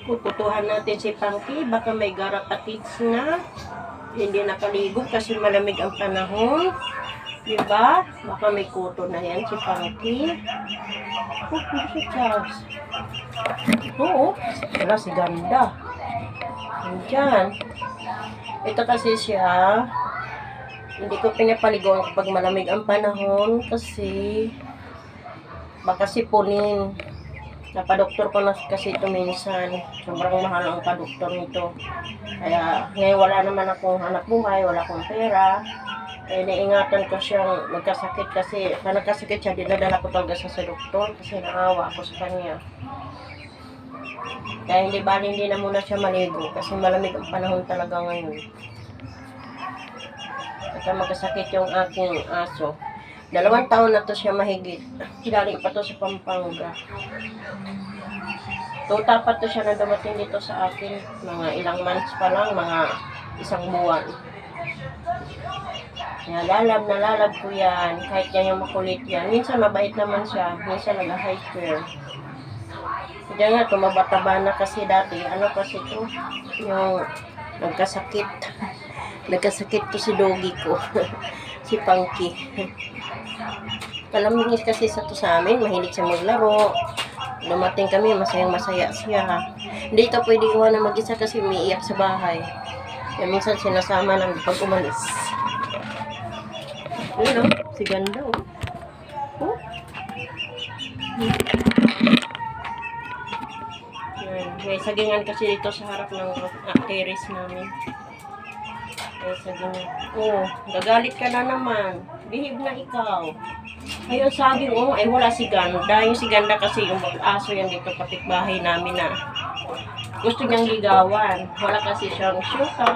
Puputuhan natin si Punky. Baka may garapatids na. Hindi nakaligo kasi malamig ang panahon. Diba? Baka may kuto na yan si Punky. Si Charles. Oo. Wala si Ganda. Diyan. Ito kasi siya. Hindi ko pinapaligoan kapag malamig ang panahon kasi baka sipunin. Napadoktor ko na kasi ito minsan. Sobrang mahal ang padoktor nito. Kaya ngayon wala naman akong hanap buhay, wala akong pera. Kaya naingatan ko siyang magkasakit kasi pag nagkasakit siya, dinadala ko talaga sa doktor kasi naawa ako sa kanya. Kaya hindi na muna siya maligo kasi malamig ang panahon talaga ngayon. At magkasakit yung aking aso. 2 taon na to siya mahigit. Galing pa to sa Pampanga. Tuta pa to siya na dumating dito sa akin. Mga ilang months pa lang, mga 1 buwan. Lalab ko yan. Kahit yan yung makulit yan. Minsan mabait naman siya. Minsan nag-hyper. Diyan nga, tumabataba na kasi dati. Ano kasi to? Yung nagkasakit. Nagkasakit to si doggy ko. Si Punky. Palamingis kasi sa to sa amin, mahilig siya maglaro. Dumating kami, masayang-masaya siya. Hindi ito pwede iwan na mag-isa kasi umiiyak sa bahay. Kaya minsan sinasama ng pag umalis. Ayun o, si Ganda o. Oh. May sagingan kasi dito sa harap ng terrace namin. Oh, gagalit ka na naman. Behave na ikaw. Ayun, sabi mo, ay wala si Ganda. Yung si Ganda kasi yung aso yan dito kapitbahay namin na gusto niyang ligawan. Wala kasi siyang syuka.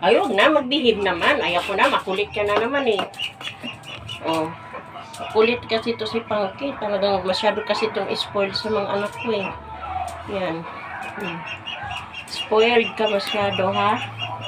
Ayun na, mag-behave naman. Ayaw ko na, makulit ka na naman eh. Oh, kulit kasi to si Punky. Talagang masyado kasi itong spoiled sa mga anak ko eh. Yan. Spoiled ka masyado, ha?